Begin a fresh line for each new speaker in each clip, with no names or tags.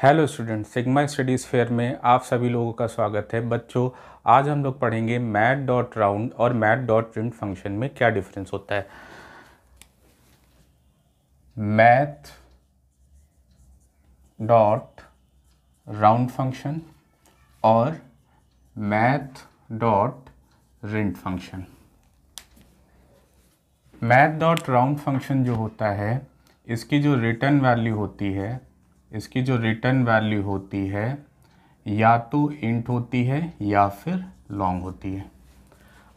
Hello student, sigma studies fair में आप सभी लोगों का स्वागत है। बच्चों, आज हम लोग पढ़ेंगे मैथ डॉट राउंड और मैथ डॉट प्रिंट फंक्शन में क्या डिफरेंस होता है। मैथ डॉट राउंड फंक्शन और math dot rint function. Math dot round function जो होता है, इसकी जो रिटर्न वैल्यू होती है या तो इंट होती है या फिर लॉन्ग होती है।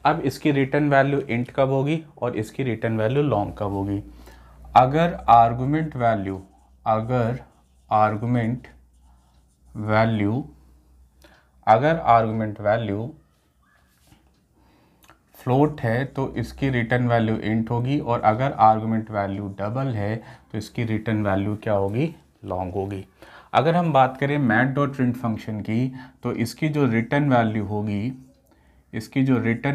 अब इसकी रिटर्न वैल्यू इंट कब होगी और इसकी रिटर्न वैल्यू लॉन्ग कब होगी? अगर आर्गुमेंट वैल्यू फ्लोट है तो इसकी रिटर्न वैल्यू इंट होगी, और अगर आर्गुमेंट वैल्यू डबल है तो इसकी रिटर्न वैल्यू क्या होगी? लॉन्ग होगी। अगर हम बात करें मैथ डॉट प्रिंट फंक्शन की, तो इसकी जो रिटर्न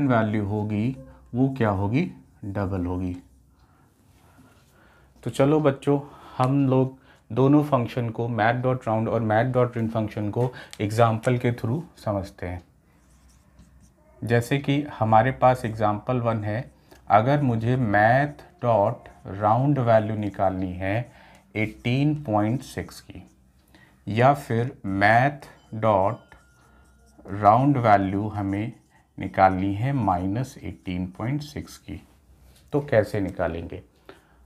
वैल्यू होगी वो क्या होगी? डबल होगी। तो चलो बच्चों, हम लोग दोनों फंक्शन को, मैथ डॉट राउंड और मैथ डॉट प्रिंट फंक्शन को एग्जाम्पल के थ्रू समझते हैं। जैसे कि हमारे पास एग्जाम्पल 1 है। अगर मुझे मैथ डॉट राउंड वैल्यू निकालनी है 18.6 की, या फिर मैथ डॉट राउंड वैल्यू हमें निकालनी है -18.6 की, तो कैसे निकालेंगे?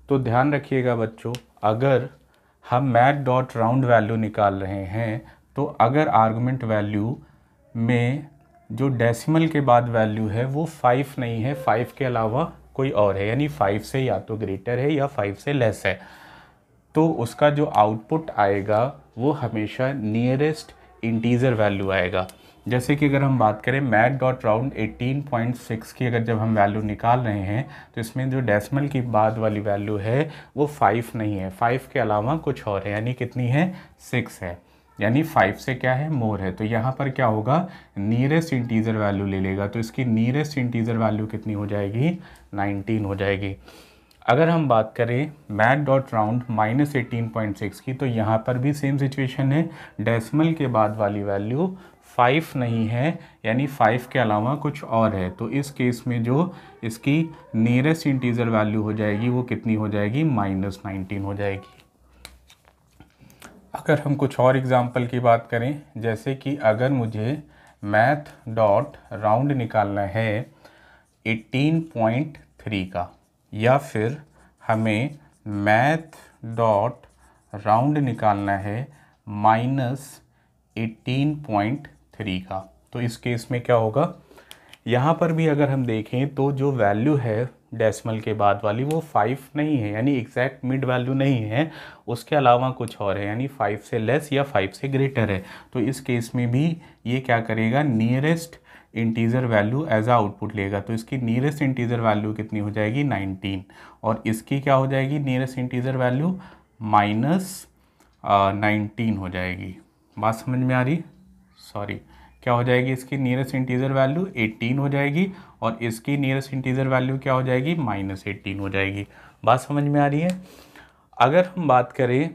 तो ध्यान रखिएगा बच्चों, अगर हम मैथ डॉट राउंड वैल्यू निकाल रहे हैं तो अगर आर्गुमेंट वैल्यू में जो डेसिमल के बाद वैल्यू है वो 5 नहीं है, 5 के अलावा कोई और है, यानी 5 से या तो ग्रेटर है या 5 से लेस है, तो उसका जो आउटपुट आएगा वो हमेशा नियरेस्ट इंटीजर वैल्यू आएगा। जैसे कि अगर हम बात करें मैथ डॉट राउंड 18.6 की, अगर जब हम वैल्यू निकाल रहे हैं तो इसमें जो डेसिमल की बाद वाली वैल्यू है वो 5 नहीं है, 5 के अलावा कुछ और है, यानी कितनी है? 6 है, यानी 5 से क्या है? मोर है। तो यहाँ पर क्या होगा? नियरेस्ट इंटीजर वैल्यू ले लेगा, तो इसकी नियरेस्ट इंटीजर वैल्यू कितनी हो जाएगी? 19 हो जाएगी। अगर हम बात करें मैथ डॉट राउंड -18.6 की, तो यहाँ पर भी सेम सिचुएशन है, डेसिमल के बाद वाली वैल्यू 5 नहीं है, यानी 5 के अलावा कुछ और है, तो इस केस में जो इसकी नियरेस्ट इंटीजर वैल्यू हो जाएगी वो कितनी हो जाएगी? -19 हो जाएगी। अगर हम कुछ और एग्जाम्पल की बात करें, जैसे कि अगर मुझे मैथ डॉट राउंड निकालना है 18.3 का, या फिर हमें मैथ डॉट राउंड निकालना है -18.3 का, तो इस केस में क्या होगा? यहाँ पर भी अगर हम देखें तो जो वैल्यू है डेसिमल के बाद वाली वो 5 नहीं है, यानी एग्जैक्ट मिड वैल्यू नहीं है, उसके अलावा कुछ और है, यानी 5 से लेस या 5 से ग्रेटर है। तो इस केस में भी ये क्या करेगा? नियरेस्ट इंटीजर वैल्यू एज आ आउटपुट लेगा, तो इसकी नियरेस्ट इंटीजर वैल्यू कितनी हो जाएगी? 19, और इसकी क्या हो जाएगी? नियरेस्ट इंटीजर वैल्यू -19 हो जाएगी। बात समझ में आ रही? सॉरी, क्या हो जाएगी? इसकी नियरेस्ट इंटीजर वैल्यू 18 हो जाएगी, और इसकी नियरेस्ट इंटीजर वैल्यू क्या हो जाएगी? -18 हो जाएगी। बात समझ में आ रही है? अगर हम बात करें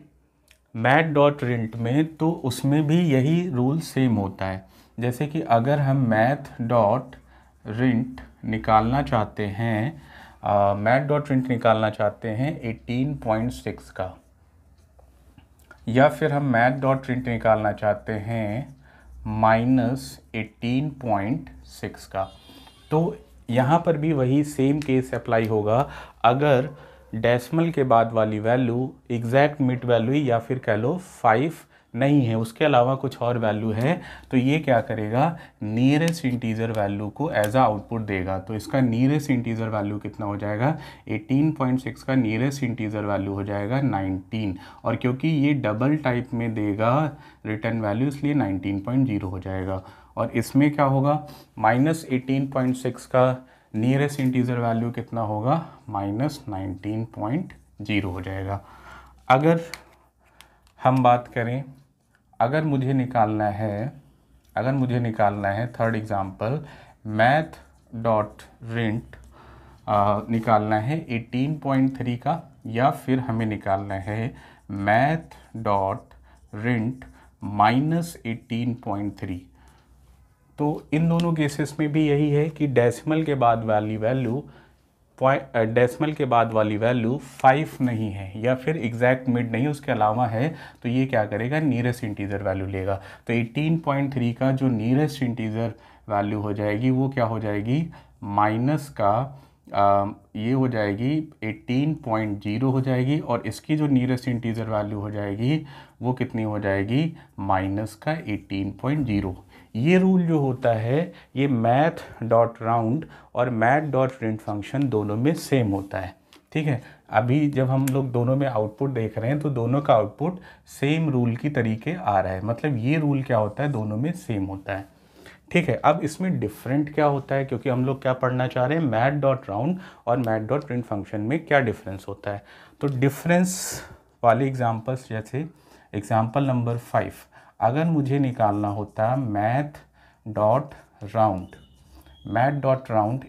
मैथ डॉट रिंट में, तो उसमें भी यही रूल सेम होता है। जैसे कि अगर हम मैथ डॉट रिंट निकालना चाहते हैं 18.6 का, या फिर हम मैथ डॉट रिंट निकालना चाहते हैं -18.6 का, तो यहाँ पर भी वही सेम केस अप्लाई होगा। अगर डेसिमल के बाद वाली वैल्यू एग्जैक्ट मिड वैल्यू या फिर कह लो 5 नहीं है, उसके अलावा कुछ और वैल्यू है, तो ये क्या करेगा? नियरेस्ट इंटीजर वैल्यू को एज आ आउटपुट देगा। तो इसका नियरेस्ट इंटीजर वैल्यू कितना हो जाएगा? 18.6 का नियरेस्ट इंटीजर वैल्यू हो जाएगा 19, और क्योंकि ये डबल टाइप में देगा रिटर्न वैल्यू, इसलिए 19.0 हो जाएगा। और इसमें क्या होगा? -18.6 का नियरेस्ट इंटीजर वैल्यू कितना होगा? -19.0 हो जाएगा। अगर हम बात करें, अगर मुझे निकालना है थर्ड एग्जांपल, मैथ डॉट रिंट निकालना है 18.3 का, या फिर हमें निकालना है मैथ डॉट रिंट -18.3। तो इन दोनों केसेस में भी यही है कि डेसिमल के बाद वाली वैल्यू डेसिमल के बाद वाली वैल्यू 5 नहीं है या फिर एग्जैक्ट मिड नहीं, उसके अलावा है, तो ये क्या करेगा, नियरेस्ट इंटीजर वैल्यू लेगा। तो 18.3 का जो नियरेस्ट इंटीजर वैल्यू हो जाएगी वो क्या हो जाएगी, माइनस का ये हो जाएगी 18.0 हो जाएगी, और इसकी जो नियरेस्ट इंटीजर वैल्यू हो जाएगी वो कितनी हो जाएगी, माइनस का 18.0। ये रूल जो होता है ये मैथ डॉट राउंड और मैथ डॉट प्रिंट फंक्शन दोनों में सेम होता है। ठीक है, अभी जब हम लोग दोनों में आउटपुट देख रहे हैं तो दोनों का आउटपुट सेम रूल की तरीके आ रहा है, मतलब ये रूल क्या होता है, दोनों में सेम होता है। ठीक है, अब इसमें डिफरेंट क्या होता है, क्योंकि हम लोग क्या पढ़ना चाह रहे हैं, मैथ डॉट राउंड और मैथ डॉट प्रिंट फंक्शन में क्या डिफरेंस होता है। तो डिफरेंस वाले एग्जांपल्स, जैसे एग्जांपल नंबर 5, अगर मुझे निकालना होता मैथ डॉट राउंड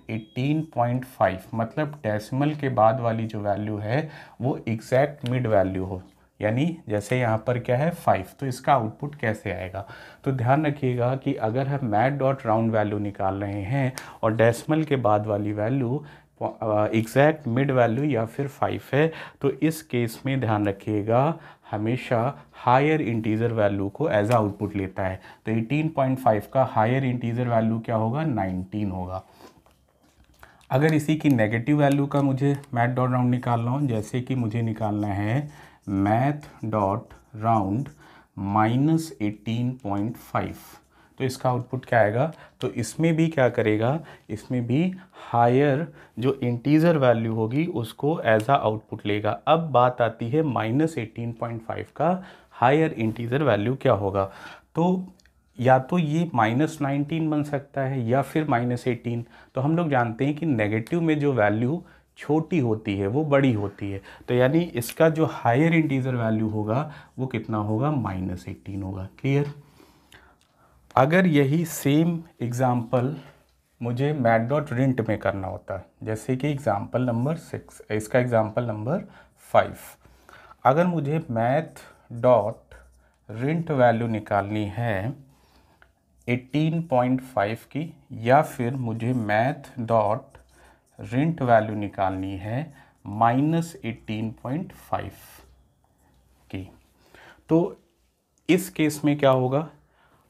18.5, मतलब डेसिमल के बाद वाली जो वैल्यू है वो एग्जैक्ट मिड वैल्यू हो, यानी जैसे यहाँ पर क्या है 5, तो इसका आउटपुट कैसे आएगा। तो ध्यान रखिएगा कि अगर हम मैथ डॉट राउंड वैल्यू निकाल रहे हैं और डेसिमल के बाद वाली वैल्यू एग्जैक्ट मिड वैल्यू या फिर 5 है, तो इस केस में ध्यान रखिएगा हमेशा हायर इंटीजर वैल्यू को एज आउटपुट लेता है। तो 18.5 का हायर इंटीजर वैल्यू क्या होगा, 19 होगा। अगर इसी की नेगेटिव वैल्यू का मुझे मैथ डॉट राउंड निकालना हो, जैसे कि मुझे निकालना है मैथ डॉट राउंड -18.5, तो इसका आउटपुट क्या आएगा, तो इसमें भी क्या करेगा, इसमें भी हायर जो इंटीजर वैल्यू होगी उसको एज आ आउटपुट लेगा। अब बात आती है -18.5 का हायर इंटीजर वैल्यू क्या होगा। तो या तो ये -19 बन सकता है या फिर -18। तो हम लोग जानते हैं कि नेगेटिव में जो वैल्यू छोटी होती है वो बड़ी होती है, तो यानी इसका जो हायर इंटीजर वैल्यू होगा वो कितना होगा, -18 होगा। क्लियर। अगर यही सेम एग्जाम्पल मुझे मैथ डॉट रिंट में करना होता है, जैसे कि एग्जाम्पल नंबर 6, इसका एग्जाम्पल नंबर 5, अगर मुझे मैथ डॉट रिंट वैल्यू निकालनी है 18.5 की, या फिर मुझे मैथ डॉट रिंट वैल्यू निकालनी है -18.5 की, तो इस केस में क्या होगा,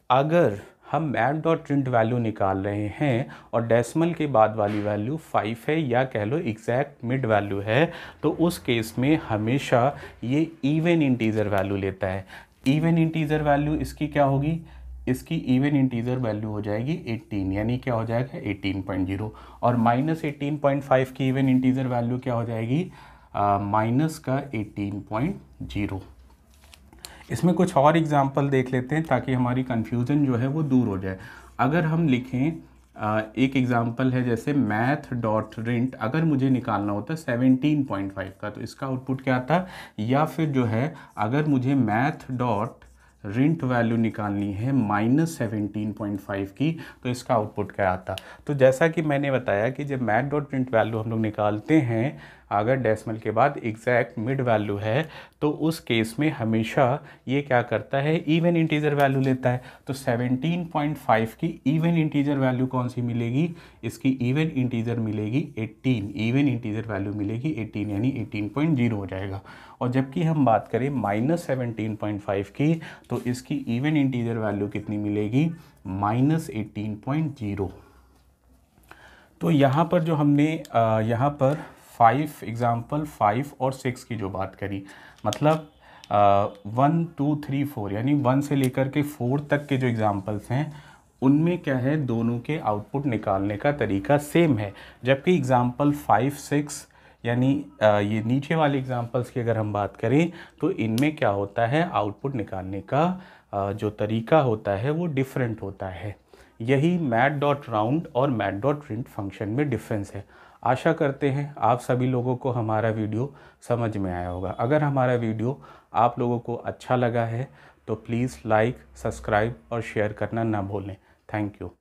अगर हम मैथ डॉट रिंट वैल्यू निकाल रहे हैं और डेसिमल के बाद वाली वैल्यू 5 है या कह लो एग्जैक्ट मिड वैल्यू है, तो उस केस में हमेशा ये इवन इंटीजर वैल्यू लेता है। इवन इंटीजर वैल्यू इसकी क्या होगी, इसकी इवन इंटीजर वैल्यू हो जाएगी 18, यानी क्या हो जाएगा 18.0, और -18.5 की इवन इंटीजर वैल्यू क्या हो जाएगी, माइनस का 18.0। इसमें कुछ और एग्जाम्पल देख लेते हैं ताकि हमारी कन्फ्यूज़न जो है वो दूर हो जाए। अगर हम लिखें एक एग्जाम्पल है, जैसे मैथ डॉट रिंट अगर मुझे निकालना होता 17.5 का, तो इसका आउटपुट क्या आता, या फिर जो है अगर मुझे मैथ डॉट रिंट वैल्यू निकालनी है -17.5 की, तो इसका आउटपुट क्या आता। तो जैसा कि मैंने बताया कि जब मैथ डॉट रिंट वैल्यू हम लोग निकालते हैं अगर डेसिमल के बाद एग्जैक्ट मिड वैल्यू है, तो उस केस में हमेशा ये क्या करता है, इवन इंटीजर वैल्यू लेता है। तो 17.5 की इवन इंटीजर वैल्यू कौन सी मिलेगी, इसकी इवन इंटीजर मिलेगी 18, इवन इंटीजर वैल्यू मिलेगी 18, यानी 18.0 हो जाएगा। और जबकि हम बात करें -17.5 की, तो इसकी इवन इंटीजर वैल्यू कितनी मिलेगी, -18.0। तो यहाँ पर जो हमने यहाँ पर 5 एग्जाम्पल 5 और 6 की जो बात करी, मतलब 1 2 3 4 यानी 1 से लेकर के 4 तक के जो एग्जाम्पल्स हैं उनमें क्या है, दोनों के आउटपुट निकालने का तरीका सेम है। जबकि एग्जाम्पल 5 6 यानी ये नीचे वाले एग्जाम्पल्स की अगर हम बात करें तो इनमें क्या होता है, आउटपुट निकालने का जो तरीका होता है वो डिफरेंट होता है। यही मैथ डॉट राउंड और मैथ डॉट प्रिंट फंक्शन में डिफरेंस है। आशा करते हैं आप सभी लोगों को हमारा वीडियो समझ में आया होगा। अगर हमारा वीडियो आप लोगों को अच्छा लगा है तो प्लीज़ लाइक, सब्सक्राइब और शेयर करना ना भूलें। Thank you.